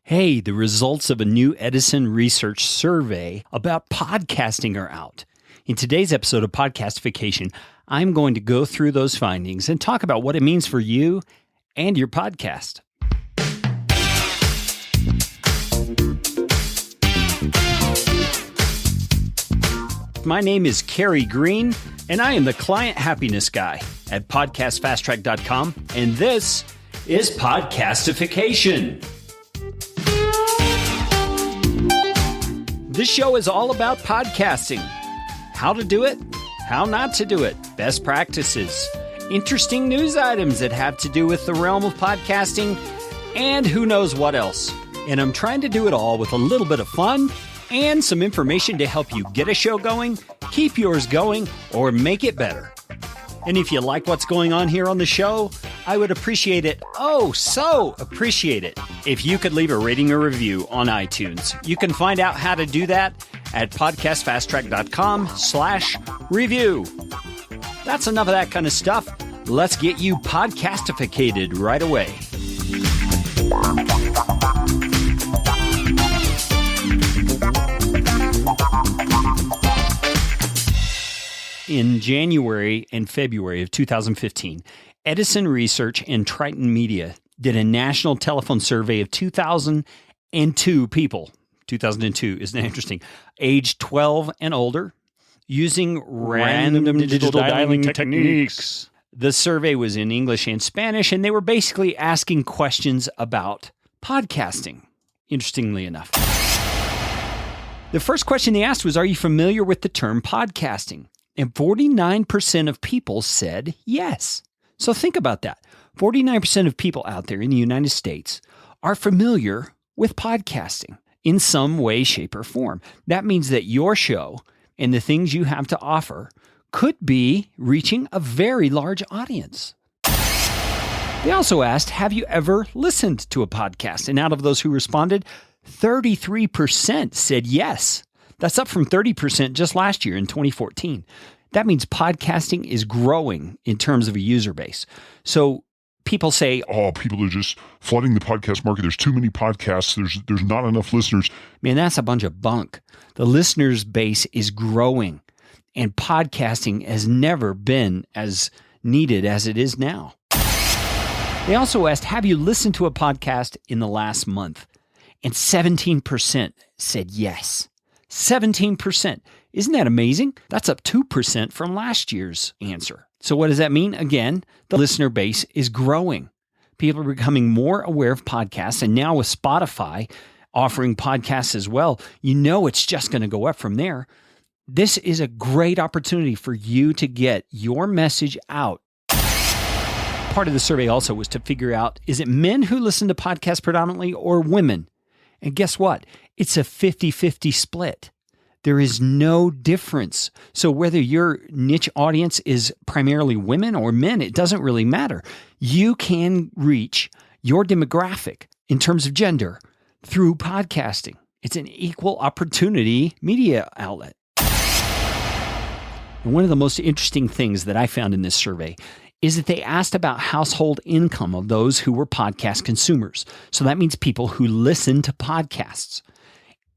Hey, the results of a new Edison research survey about podcasting are out. In today's episode of Podcastification, I'm going to go through those findings and talk about what it means for you and your podcast. My name is Kerry Green, and I am the Client Happiness Guy at PodcastFastTrack.com, and this is Podcastification. This show is all about podcasting. How to do it, how not to do it, best practices, interesting news items that have to do with the realm of podcasting, and who knows what else. And I'm trying to do it all with a little bit of fun and some information to help you get a show going, keep yours going, or make it better. And if you like what's going on here on the show, I would appreciate it, so appreciate it, if you could leave a rating or review on iTunes. You can find out how to do that at podcastfasttrack.com/review. That's enough of that kind of stuff. Let's get you podcastificated right away. In January and February of 2015, Edison Research and Triton Media did a national telephone survey of 2,002 people. 2002 isn't that interesting? Age 12 and older, using random digital dialing techniques. The survey was in English and Spanish, and they were basically asking questions about podcasting, interestingly enough. The first question they asked was, are you familiar with the term podcasting? And 49% of people said yes. So think about that. 49% of people out there in the United States are familiar with podcasting in some way, shape, or form. That means that your show and the things you have to offer could be reaching a very large audience. They also asked, have you ever listened to a podcast? And out of those who responded, 33% said yes. That's up from 30% just last year in 2014. That means podcasting is growing in terms of a user base. So people say, people are just flooding the podcast market. There's too many podcasts. There's not enough listeners. Man, that's a bunch of bunk. The listeners base is growing, and podcasting has never been as needed as it is now. They also asked, have you listened to a podcast in the last month? And 17% said yes. 17%. Isn't that amazing? That's up 2% from last year's answer. So what does that mean? Again, the listener base is growing. People are becoming more aware of podcasts, and now with Spotify offering podcasts as well, you know it's just going to go up from there. This is a great opportunity for you to get your message out. Part of the survey also was to figure out, is it men who listen to podcasts predominantly or women? And guess what? It's a 50-50 split. There is no difference. So whether your niche audience is primarily women or men, it doesn't really matter. You can reach your demographic in terms of gender through podcasting. It's an equal opportunity media outlet. And one of the most interesting things that I found in this survey is that they asked about household income of those who were podcast consumers. So that means people who listen to podcasts.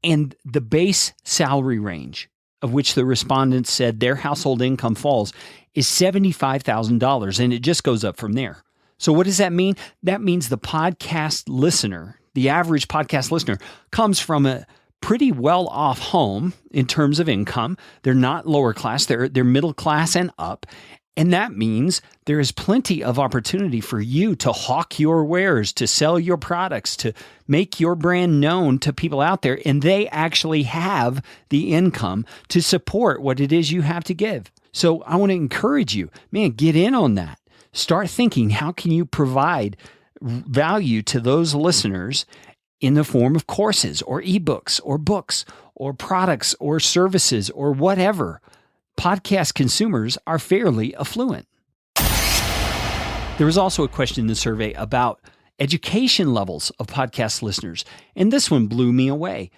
And the base salary range of which the respondents said their household income falls is $75,000, and it just goes up from there. So what does that mean? That means the podcast listener, the average podcast listener, comes from a pretty well-off home in terms of income. They're not lower class, they're middle class and up. And that means there is plenty of opportunity for you to hawk your wares, to sell your products, to make your brand known to people out there. And they actually have the income to support what it is you have to give. So I want to encourage you, man, get in on that. Start thinking, how can you provide value to those listeners in the form of courses or ebooks or books or products or services or whatever? Podcast consumers are fairly affluent. There was also a question in the survey about education levels of podcast listeners, and this one blew me away.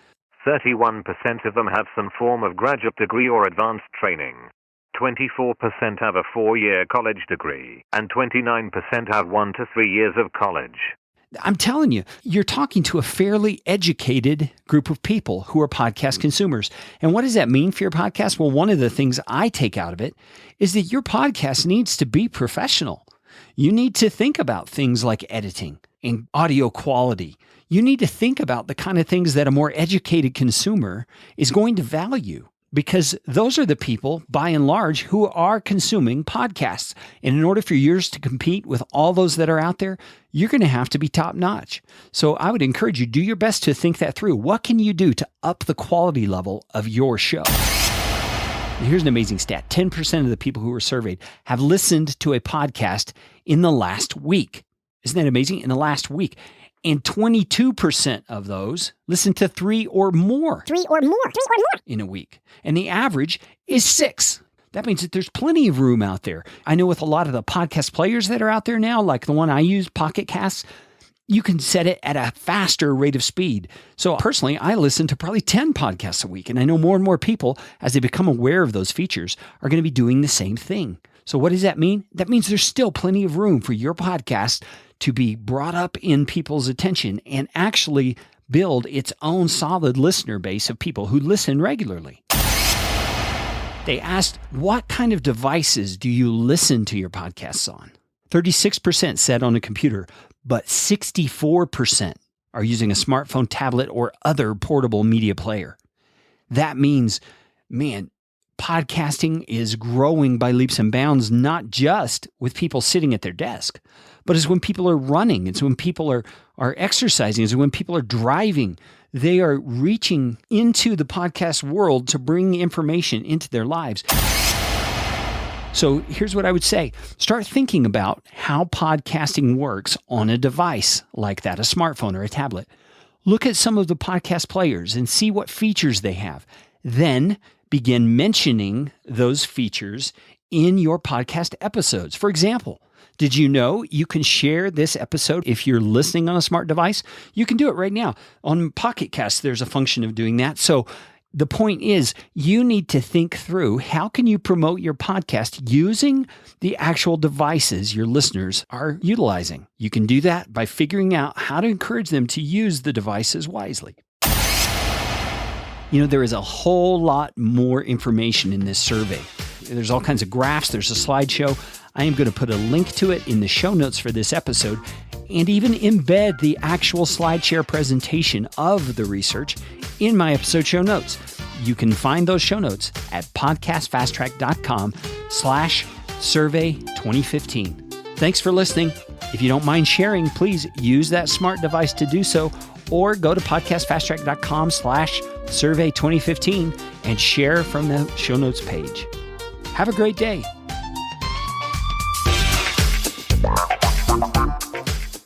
31% of them have some form of graduate degree or advanced training. 24% have a 4-year college degree, and 29% have 1 to 3 years of college. I'm telling you, you're talking to a fairly educated group of people who are podcast consumers. And what does that mean for your podcast? Well, one of the things I take out of it is that your podcast needs to be professional. You need to think about things like editing and audio quality. You need to think about the kind of things that a more educated consumer is going to value, because those are the people, by and large, who are consuming podcasts. And in order for yours to compete with all those that are out there, you're going to have to be top notch. So I would encourage you, do your best to think that through. What can you do to up the quality level of your show? Here's an amazing stat. 10% of the people who were surveyed have listened to a podcast in the last week. Isn't that amazing? In the last week. And 22% of those listen to three or more in a week. And the average is 6. That means that there's plenty of room out there. I know with a lot of the podcast players that are out there now, like the one I use, Pocket Casts, you can set it at a faster rate of speed. So personally, I listen to probably 10 podcasts a week. And I know more and more people, as they become aware of those features, are going to be doing the same thing. So what does that mean? That means there's still plenty of room for your podcast to be brought up in people's attention and actually build its own solid listener base of people who listen regularly. They asked, what kind of devices do you listen to your podcasts on? 36% said on a computer, but 64% are using a smartphone, tablet, or other portable media player. That means, man, podcasting is growing by leaps and bounds, not just with people sitting at their desk, but it's when people are running. It's when people are exercising. It's when people are driving. They are reaching into the podcast world to bring information into their lives. So here's what I would say. Start thinking about how podcasting works on a device like that, a smartphone or a tablet. Look at some of the podcast players and see what features they have. Then begin mentioning those features in your podcast episodes. For example, did you know you can share this episode if you're listening on a smart device? You can do it right now. On Pocket Cast, there's a function of doing that. So the point is, you need to think through how can you promote your podcast using the actual devices your listeners are utilizing. You can do that by figuring out how to encourage them to use the devices wisely. You know, there is a whole lot more information in this survey. There's all kinds of graphs. There's a slideshow. I am going to put a link to it in the show notes for this episode and even embed the actual SlideShare presentation of the research in my episode show notes. You can find those show notes at podcastfasttrack.com/survey2015. Thanks for listening. If you don't mind sharing, please use that smart device to do so, or go to podcastfasttrack.com/survey2015 and share from the show notes page. Have a great day.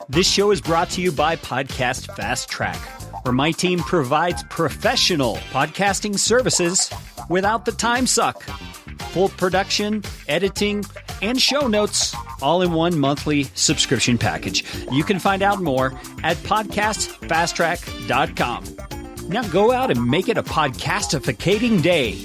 This show is brought to you by Podcast Fast Track, where my team provides professional podcasting services without the time suck. Full production, editing, and show notes all in one monthly subscription package. You can find out more at podcastfasttrack.com. Now go out and make it a podcastificating day.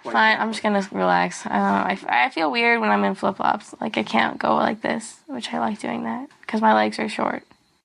Fine, I'm just gonna relax. I feel weird when I'm in flip-flops. Like I can't go like this, which I like doing that because my legs are short.